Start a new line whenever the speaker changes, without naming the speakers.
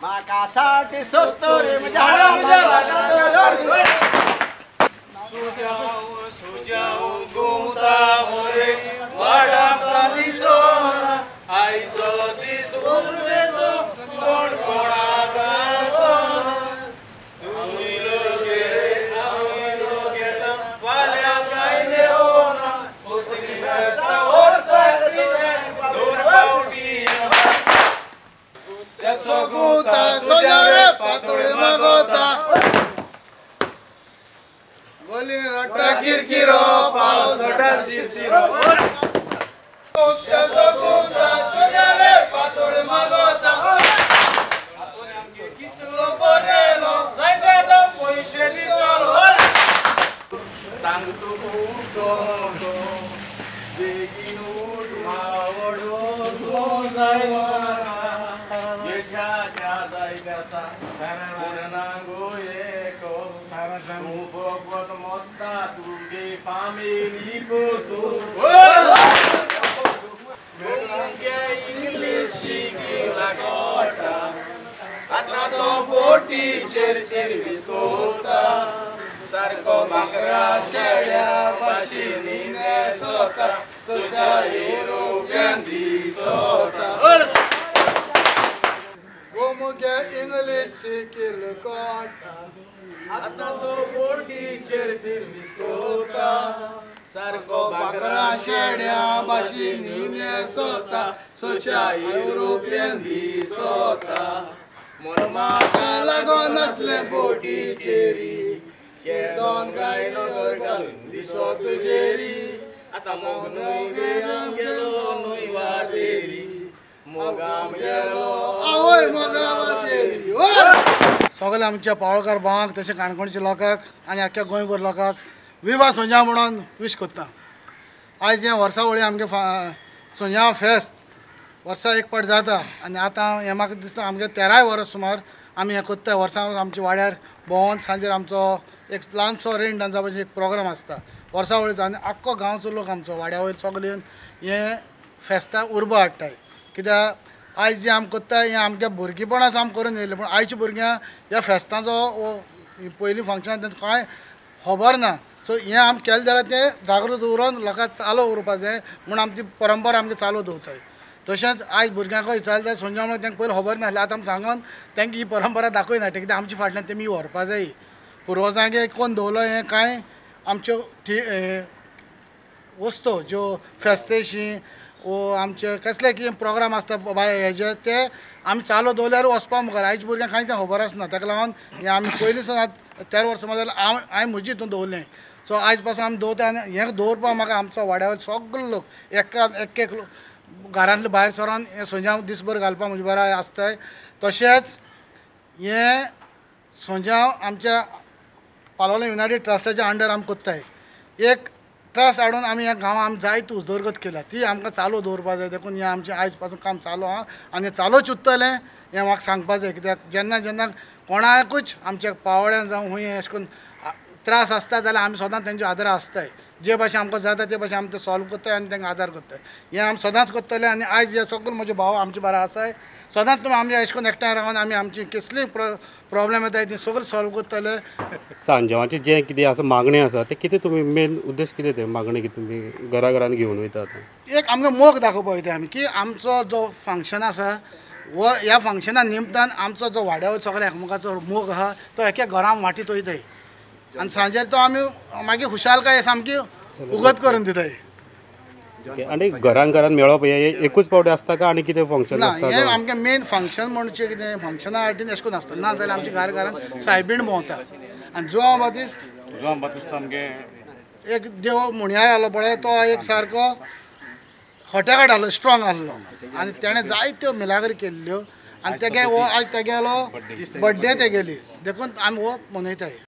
माकासाठी सोतोरे सुजाऊ गोता मोरे वाडा काली सोना आईचो दिस उरलेचो कोण कोणाका सोना तुम्ही लोके आम्ही लोके वाल्या काय देवना ओसनी रस्ता ओरसाकी दोन पावटी त्यासो गोता सोजारे पातोळे मागोता बोली रट्टा किरकिरो पाऊस रट्टा शिरशिरो त्याचा गोता सोजारे पातोळे मागोता आपण आमचे कितलो बरेलो जायतो पैसे दितो सांगतो उठो बेगीन उठ मावडो सोजाय येच्या जायगासा नांगो एको भगवत मोत्ता तुगे family कोसो मेलंगे इंग्लिश शिकिला कोटा आता तो बोटी चेर सर्विस कोता सारको बाकरा शेड्या बाशिनी सोता सोचा युरोपियन दिसोता गोमुगे इंग्लिश शिकिल कोटा आता तो बोटी चेर सर्विस कोता सारको बाकरा शेड्या बाशिनी सोता सोचा युरोपियन दिसोता मन म्हाका लागोन नासले बोटी चेरी के दोन गायलो घालून दिसो तुजेरी आता मोग न्हय गेलो न्हय वाटेरी मोगाम गेलो आवय मोगा वाटेरी सगळे आमच्या पावळकार भावांक तशें काणकोणच्या लोकांक आनी आख्ख्या गोंयभर लोकांक विवा सोंजा म्हणून विश करता। आयज हें वर्सावळी आमगे सोंजा फेस्त वर्सा एक पाट जाता आनी आतां हें म्हाका दिसता आमगे 13 वर्स सुमार आमी हें कोत्ताय वर्सां आमच्या वाड्यार भोंवन सांजेर आमचो एक ल्हानसो रेन डान्सा भशेन एक प्रोग्राम आसता वर्सावळीचो आनी आख्खो गांवचो लोक आमचो वाड्या वयर सगळे येवन हें फेस्ताक उर्बा हाडटाय कित्याक आयज जें आमी कोत्ताय हें आमच्या भुरगेपणांत आमी करून येयलें पूण आयच्या भुरग्यांक ह्या फेस्ताचो पयलीं फंक्शन तांचो कांय खबर ना सो हें आमी केलें जाल्यार तें जागृत उरोवन लोकांक चालू उरपाक जाय म्हूण आमी ती परंपरा आमगे चालू दवरताय। तशेंच आयज भुरग्यांक विचारलें जाल्यार सोंजा म्हणून तांकां पयलीं खबर नासलें आतां आमी सांगून तांकां ही परंपरा दाखयना कित्याक आमच्या फाटल्यान तेमी व्हरपा जाय पुर्वजांगे कोण दवरलो हें कांय आमच्यो वस्तू ज्यो फेस्तेशी वो आमचे कसले कितें प्रोग्राम आसता हेजे ते आमी चालू दवरल्यार वचपा मुखार आयच्या भुरग्यांक कांय तें खबर आसना ताका लागून हें आमी पयलीं सावन 13 वर्सां जाल्यार हांवें म्हजी हितून दवरलें सो आयज पासून आमी दवरता आनी हें दवरपाक म्हाका आमचो वाड्यावयल सगळे लोक एक घरांतले भायर सरोन हें सोंजा दिसभर घालपाक म्हजे बरा आसताय। तशेंच हें सोंजा आमच्या पालोलें युनायटेड ट्रस्टाच्या अंडर आमी कोत्ताय एक ट्रस्ट हाडून आमी ह्या गांवांत आमी जायती उदरगत केल्या ती आमकां चालू दवरपा जाय देखून हें आमचें आयज पासून काम चालू आहा आनी चालूच उरतलें हें म्हाका सांगपा जाय कित्याक जेन्ना कोणाकूच आमच्या पावड्यान जावं खूंय अशें करून त्रास आसता जाल्यार आमी सदांच तेंचे आदारा आसताय जे भाशेन आमकां जाता ते भाशेन आमी तें सॉल्व करताय आनी तांकां आदार करताय हें आमी सदांच करतले आनी आयज हे सगळे म्हजे भाव आमचे बरे आसाय सदांच तुमी आमच्या अशें करून एकठांय रावन आमी आमची कसलीय प्रॉब्लेम येताय ती सगळे सॉल्व करतले।
सांजेवांचे जें कितें आसा मागणी आसा ते कितें तुमी मेन उद्देश कितें ते मागणी कितें तुमी घरान घेवन वयता आतां
एक आमकां मोग दाखोवपा वयता आमी की आमचो जो फंक्शन आसा वो ह्या फंक्शना निमतान आमचो जो वाड्यावयर सगळ्या एकमेकाचो मोग आहा तो एका घरान वाटीत वयताय आनी सांजेर तो आमी मागीर खुशालकाय सामकी उगत करून दिताय।
आनी घरान मेळप हे एकूच फावटी आसता काय आनी कितें फंक्शन आसता?
हें आमगे मेन फंक्शन म्हणचे कितें फंक्शना हाटीन अशें करून आसता ना जाल्यार आमच्या घरान सायबीण भोंवता आनी जो बातिस्त आमगे एक देव मुणयार आहलो पळय तो एक सारको हॉटेकाट आहलो स्ट्रॉंग आहलो आनी तेणें जायत्यो मिलागरी केल्ल्यो आनी तेगे हो आयज तेगेलो बड्डे तेगेली देखून आमी हो मनयताय।